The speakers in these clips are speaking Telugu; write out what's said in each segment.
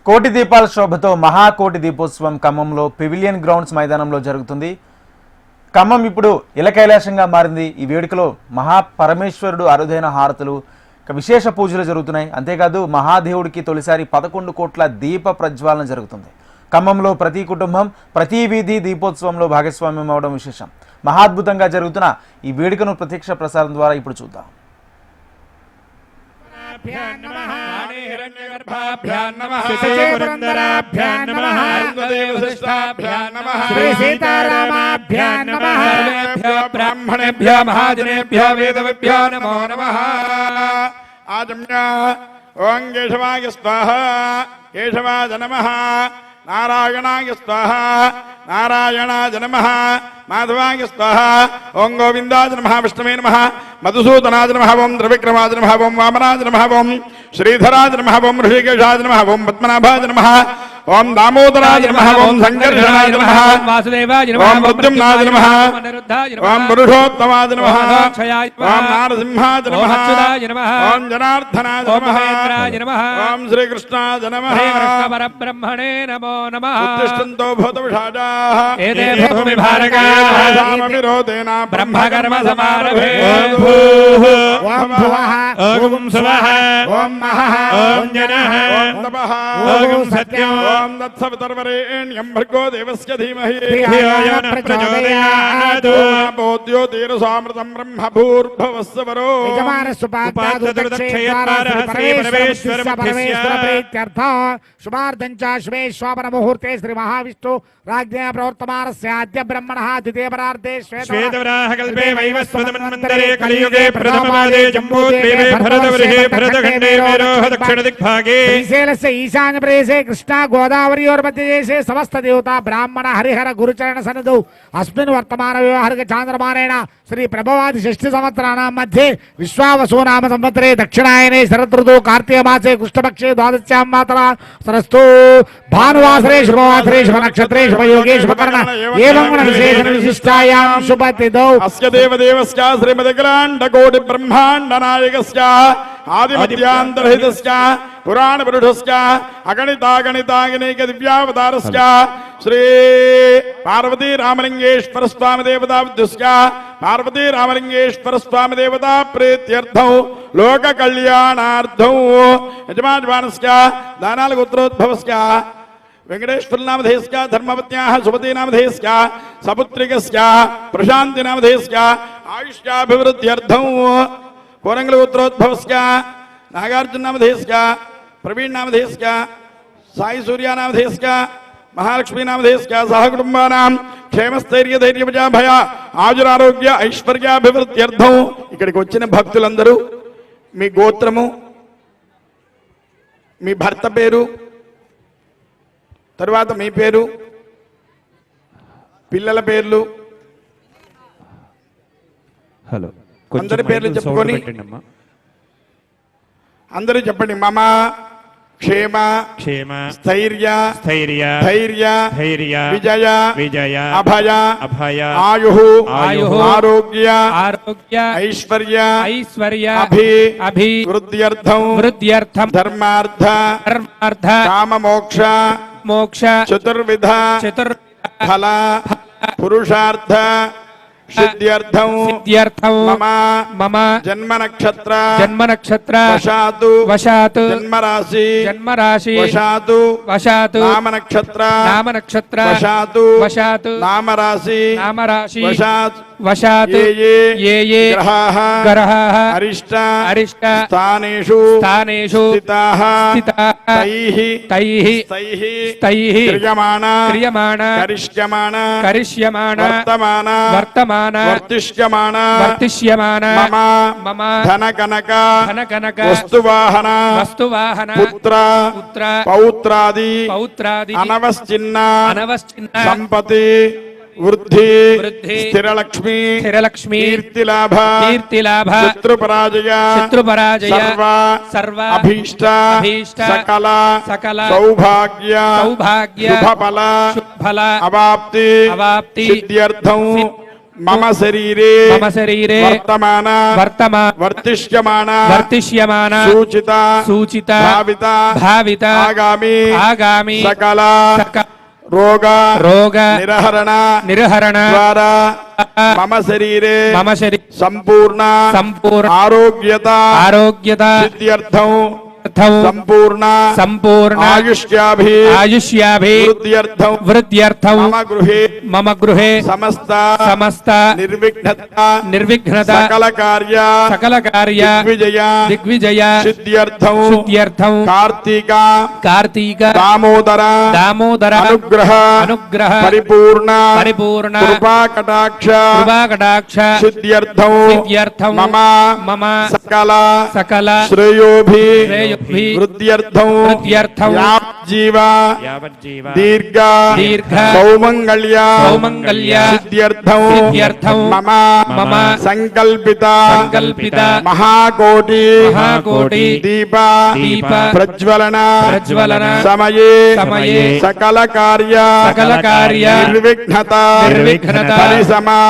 కోటి దీపాల శోభతో మహాకోటి దీపోత్సవం ఖమ్మంలో పెవిలియన్ గ్రౌండ్స్ మైదానంలో జరుగుతుంది. ఖమ్మం ఇప్పుడు ఇలకైలాసంగా మారింది. ఈ వేడుకలో మహాపరమేశ్వరుడు అరుదైన హారతులు, విశేష పూజలు జరుగుతున్నాయి. అంతేకాదు మహాదేవుడికి తొలిసారి 11 కోట్ల దీప ప్రజ్వాలన జరుగుతుంది. ఖమ్మంలో ప్రతి కుటుంబం ప్రతి వీధి దీపోత్సవంలో భాగస్వామ్యం అవడం విశేషం. మహాద్భుతంగా జరుగుతున్న ఈ వేడుకను ప్రత్యక్ష ప్రసారం ద్వారా ఇప్పుడు చూద్దాం. ब्राह्मणेभ्यो महाजनेभ्यो वेदवेभ्यो नमो नमः। आजम्य ओं केशवाय स्वाहा केशवाय नमः। नारायणाय स्वाहा नारायणाय नमः। माधवाय स्वाहा ओं गोविंदाय नमः। विष्णवे नमः। मधुसूदनाय नमः। ओं त्रिविक्रमाय नमः। ओं वामनाय नमः। ओं श्रीधराय नमः। ओं ऋषिकेशाय नमः। ओं पद्मनाभाय नमः। ओं दामोदराय नमः। ओं संकर्षणाय नमः। वासुदेवाय नमः। ओं प्रद्युम्नाय नमः। ओं पुरुषोत्तमाय नमः। ओं नारसिंहाय नमः। ओं जनार्दनाय नमः। ओं श्रीकृष्णाय नमः। परब्रह्मणे नमो नमः। उत्तिष्ठन्तो भूतविषाजाः एते भूमिभारकाः सामविरोधेन ब्रह्मकर्म समारभे। ओं भुवः ओं सुवः ओं महः ओं जनः ओं तपः ओं सत्यम् ओं तत्सवितुर्वरेण्यं भर्गो देवस्य धीमहि धियो यो न प्रचोदयात्। बोध्योतिरसामृतं ब्रह्म भूर्भुवस्सु वरो शुभार्धं च श्वेश्वापर मुहूर्ते श्री महाविष्णु राज्ञा प्रवर्तमानस्य आद्य ब्रह्मणः द्वितीय परार्धे श्वेतवराहकल्पे वैवस्वतमन्वन्तरे कलियुगे प्रथमपादे जम्बूद्वीपे भरतवर्षे भरतखण्डे मेरोः दक्षिणदिग्भागे श्रीशैलस्य ईशान्यप्रदेशे कृष्णा गोदावरीयोर्मध्यदेशे समस्त देवता ब्राह्मण हरिहर गुरुचरण सन्निधौ अस्मिन् वर्तमान व्यवहारिक चान्द्रमानेन श्री प्रभवादि षष्ठी संवत्सराणां मध्ये विश्वावसु नाम संवत्सरे दक्षिणायने शरद ऋतु कार्तिक मासे कृष्णपक्षे द्वादश्यां मातरा सरस्तु भानुवासरे शुभवासरे शुभनक्षत्रे शुभयोगे शुभकर्ण एवं गुणविशेषण विशिष्टायां शुभतिथौ अस्य देवदेवस्य श्रीमदखिलाण्डकोटि ब्रह्माण्डनायकस्य आदिमध्यान्तरहितस्य पुराणपुरुषस्य अगणितागणितागणैक दिव्यावतारस्य श्री पार्वती रामलिंगेश्वर स्वामी देवता विद्युस्य पार्वती रामलिंगेश्वर स्वामी देवता प्रीत्यर्थौ लोक कल्याणार्थौ यजमानस्य दानाल गोत्रोद्भवस्य वेंकटेश्वर नामधेयस्य धर्मपत्न्याः सुमती नामधेयस्य सपुत्रिकस्य प्रशांति नामधेयस्य आयुष्याभिवृद्ध्यर्थौ कोरंगल गोत्रोद्भवस्य नागार्जुन नामधेयस्य प्रवीण नामधेयस्य साई सूर्य नामधेयस्य महालक्ष्मी नामधेयस्य सहकुटुंबानां क्षेमस्थैर्य धैर्य भय आजुरारोग्य ऐश्वर्याभिवृद्ध्यर्थं इక్కడికి వచ్చిన భక్తులందరూ మీ గోత్రము మీ భర్త పేరు తరువాత మీ పేరు పిల్లల పేర్లు హలో అందరి పేర్లు చెప్పుకొని అందరూ చెప్పండి. మమ క్షేమ క్షేమ స్థైర్య స్థైర్య ధైర్య ధైర్య విజయ విజయ అభయ అభయ ఆయు ఆయు ఆరోగ్య ఆరోగ్య ఐశ్వర్య ఐశ్వర్య అభి అభి వృద్ధ్యర్థం వృద్ధ్యర్థం ధర్మార్థ ధర్మార్థ కామ మోక్ష మోక్ష చతుర్విధ చతుర్ ఫల పురుషార్థ సిద్ధ్యర్థం సిద్ధ్యర్థం మమ మమ జన్మ నక్షత్ర వశాతు వశాతు జన్మ రాశి వశాతు నామ నక్షత్ర వశాతు నామ రాశి వశాత్ ఏ ఏ గ్రహాః అరిష్ట స్థానేషు స్థితాః తైః క్రియమాణ కరిష్యమాణ వర్తమాన వర్తిష్యమాణ మమ ధన కనక వస్తువాహన పుత్ర పౌత్రాది అనవశ్చిన్న సంపత్తి వృద్ధి స్థిరలక్ష్మి కీర్తిలాభ శత్రుపరాజయ సర్వ అభీష్ట సకల సౌభాగ్య శుభఫల అవాప్తి సిద్ధ్యర్థం మమ శరీరే మమ శరీరే వర్తమాన వర్తిష్యమాన సూచిత సూచిత భావిత భావిత ఆగామి సకల సకల రోగ నిర్హరణ ద్వారా మమ శరీరే సంపూర్ణ ఆరోగ్యత సిద్ధ్యర్థం సంపూర్ణ ఆయుష్యాభి వృద్ధ్యర్థం మమ గృహే సమస్త నిర్విఘ్నత సకల కార్య దిగ్విజయ సిద్ధ్యర్థం కార్తీక దామోదర అనుగ్రహ పరిపూర్ణ కృపా కటాక్ష సిద్ధ్యర్థం మమ సకల శ్రేయోభి వృద్ధ్యర్థం యావజ్జీవ దీర్ఘ సౌమంగళ్య సిద్ధ్యర్థం మమ సంకల్పిత మహాకోటి దీప ప్రజ్వలన సమయే సకల కార్య నిర్విఘ్నత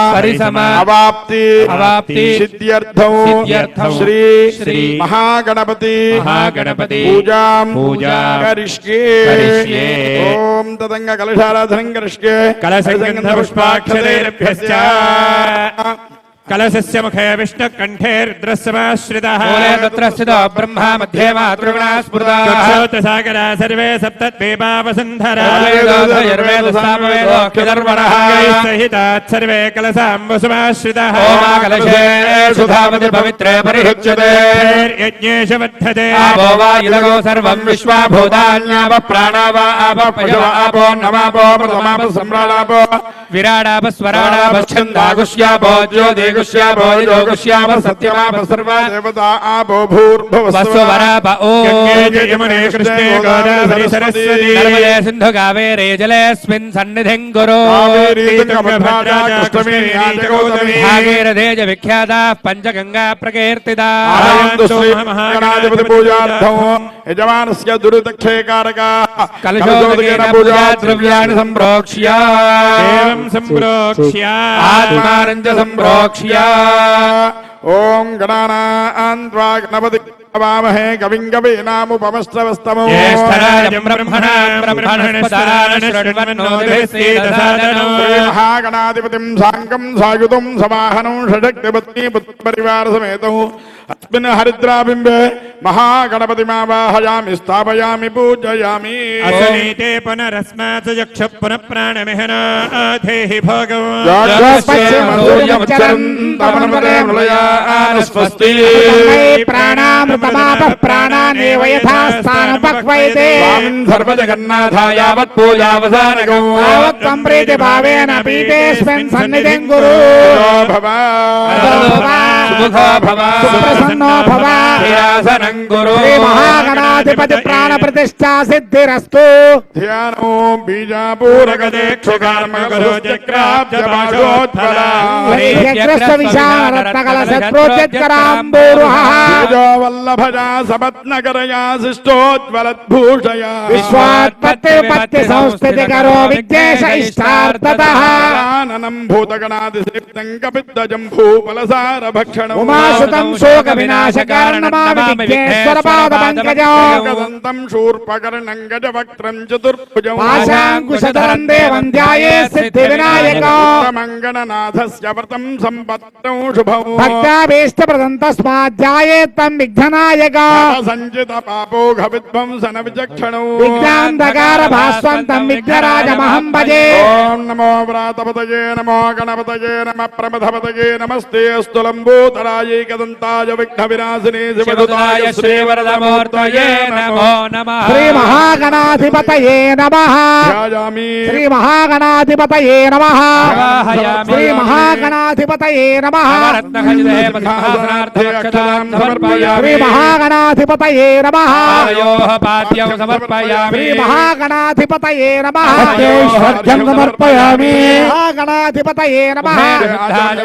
పరిసమ అవాప్తి సిద్ధ్యర్థం శ్రీ మహాగణపతి పూజాం కరిష్యే ఓం తదంగ కలశారాధనం కరిష్యే కలశగంధ పుష్పాక్షతైరభ్యశ్చ కలశస్య ముఖే విష్ణు కంఠే రుద్రస్యమాశ్రితః తత్ర స్థితో బ్రహ్మ మధ్యే మాతృగుణా స్మృతాః క్షోత్రసాగరా సర్వే సప్తద్వీపావసుంధరా యోగధర్మణః సహితాత్ సర్వే కలశాంబుసమాశ్రితః ఓమాకలశే సుధామతి పవిత్రే పరిహుచ్యతే యజ్ఞేష వర్ధతే ఆపో వా ఇదగో సర్వం విశ్వా భూతాన్యావ ప్రాణావ ఆపో పశవ ఆపో నమాపో ప్రథమాప సమ్రాడాపో విరాడాప స్వరాడాప ఛందాగుష్యాపో జ్యోతిగుష్యాపో యోగుష్యాప సత్యమాప సర్వా దేవతా ఆపో భూర్భువః వస్వరాప ఓం యమునే కృష్ణే గోదావరి సరస్వతి నర్మదే సింధు కావేరే జలేస్మిన్ సన్నిధిం కురు భాగీరథేజ విఖ్యాతా పంచగంగా ప్రకీర్తితా గణాధిపతి పూజార్థం యజమానస్య దురితక్షయకారక కలశోదకేన పూజా ద్రవ్యాణి సంప్రోక్ష్య దేవం సంప్రోక్ష్య ఆత్మానం చ సంప్రోక్ష్య ఓం గణానాన్వా గణపతి వామహే కవిం కవీనాముపమశ్రవస్తమో జ్యేష్ఠరాజం బ్రహ్మణాం బ్రహ్మణస్పదాన శృణ్వన్నోదిభిస్సేదసాదనో మహాగణాధిపతిం సాంగం సాయుధం సమాహనం షడక్తిపత్ని పుత్రపరివార సమేతం అస్మిన్ హరిద్రాబింబే మహాగణపతిమావాహయామి స్థాపయామి పూజయామి అసనీతే పునరస్మాత్ యక్ష పునః ప్రాణమిహనాథేహి భోగం ప్రాణామృతమాప ప్రాణానేవ యథా స్థానపక్వైతే సర్వజగన్నాథాయ యావత్ పూజావసానకం త్వం ప్రీతి భావేన పీఠేస్మిన్ సన్నిధిం కురు భవ సుముఖో భవ సుప్రసన్నో భవ శ్రీరాసనం గురు శ్రీ మహాగణాధిపతి ప్రాణ ప్రతిష్ఠా సిద్ధిరస్తు ధ్యానో బీజాపూరగదేక్షుకర్మగరోచక్రాబ్జపాశోత్ఫల వల్లభజా సపత్నకరయా శిష్టోజ్వలద్భూషయా విశ్వాత్పత్తి సంస్థితి కరో విద్యేష ఇష్టార్థతః ఆననం భూతగణాదిసేప్తం కపిద్దజంభూఫలసార భక్షణం ఉమాసుతం శోక వినాశ కారణమామి విఘ్నేశ్వర పాద పంకజం ఏకదంతం శూర్పకర్ణం గజవక్త్రం చతుర్భుజం పాశాంకుశధరం దేవం ధ్యాయే సిద్ధి వినాయకం మంగళనాథస్య వ్రతం సంపత్తం శుభం భక్తాభీష్ట ప్రదం తస్మాత్ ధ్యాయేత్తం విఘ్ననాయకం సంచిత పాపోఘ విధ్వంసన విచక్షణం విఘ్నాంధకార భాస్వంతం విఘ్నరాజమహం భజే ఓం నమో వ్రాతపతయే నమో గణపతయే నమ ప్రమథపతయే నమస్తే స్థులంబూతరాయైకదంతాయ విఘ్న వినాశినే శివదుతాయ శ్రీవరదమూర్తయే నమో నమః శ్రీ మహాగణాధిపతయే నమః ధ్యాయామి శ్రీ మహాగణాధిపతయే నమః ఆవాహయామి. శ్రీ మహాగణాధిపతయే నమః నవరత్నఖచితే పద్మాసనార్థవక్షతాం సమర్పయామి. శ్రీ మహాగణాధిపతయే నమః ఆయోః పాద్యం సమర్పయామి. శ్రీ మహాగణాధిపతయే నమః ఐశ్వర్యం సమర్పయామి. మహాగణాధిపతయే నమః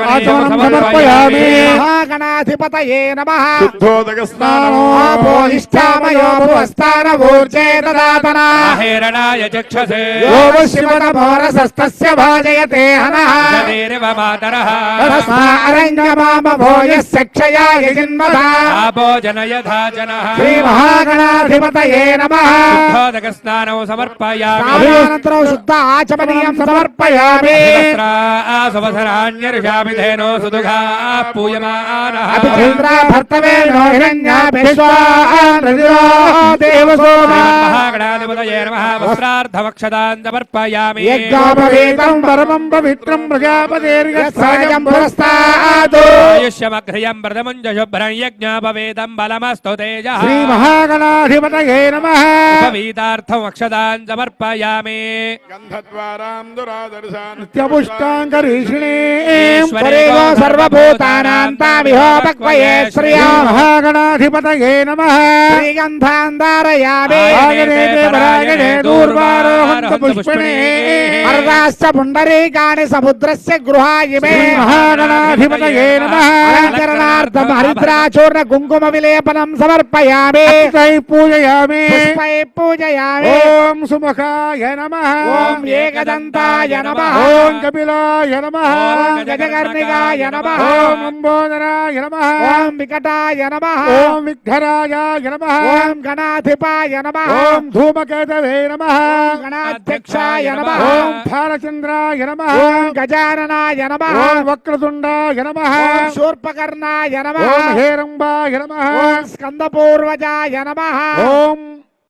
ఆచమనం సమర్పయామి. మహాగణాధిపతయే నమః శుద్ధోదక స్నానము ఆపోయిష్టామయో భువస్థానమూర్జే దదాతన అహేరణాయ చక్షసే యో శివతమోరసస్తస్య భాజయతే హనః జనేరివ మాతరః తస్మా అరణ్యమామభోయస్య క్షయాయ జన్మదా ఆపో జనయథా జనః శ్రీ మహాగణాధిపతయే నమః శుద్ధోదక స్నానము సమర్పయామి స్నానానంతరం శుద్ధ ఆచమనీయం సమర్పయామి సువసరాణ్యర్షామి ధేనో సుదుఘా పూయమానః అభిచంద్ర భర్తవేనో హిరణ్యాభిశ్వా నదిలో దేవసోమా మహాగణాధిపతయే నమః వస్త్రార్థవక్షదాన్ సమర్పయామి యజ్ఞోపవీతం పరమం పవిత్రం ప్రజాపతిర్గస్సాయం పురస్తాదు ఆయుష్యమఘ్రియం వ్రతముంజ శుభ్రం యజ్ఞాపవేదం బలమస్తు తేజః శ్రీ మహాగణాధిపతయే నమః ఉపవీతార్థం అక్షదాన్ సమర్పయామి గంధద్వారాం దురాదర్శాన్ నిత్యపుష్టాంకరీషిణే ఈశ్వరేగో సర్వభూతానాం తామిహోపక్వయే శ్రియా మహాగణాధిపతయే నమః శ్రీగంధాంధారయామి ఆగనేతే పరాగణే దూర్వారోహంత పుష్పిణే అర్ధాశ్చ పుండరీకాణి సముద్రస్య గృహాయిమే మహాగణాధిపతయే నమః అలంకరణార్థం హరిద్రాచూర్ణ కుంకుమ విలేపనం సమర్పయామి పూజయామి పూజయామి ఓం సుముఖాయ నమః ఓం ఏకదంతాయ నమః ఓం కపిలాయ నమః ఓం గజకర్ణికాయ నమః ఓం అంబోదరాయ నమః ఓం వికటాయ నమః ఓం విఘ్నరాజాయ నమః ఓం గణాధిపాయ నమః ఓం ధూమకేతవే నమః గణాధ్యక్షాయ నమః ఓం భారచంద్రాయ నమః ఓం గజాననాయ నమః ఓం వక్రతుండాయ నమః ఓం శూర్పకర్ణాయ నమః ఓం హేరంబాయ నమః ఓం స్కందపూర్వజాయ నమః ఓం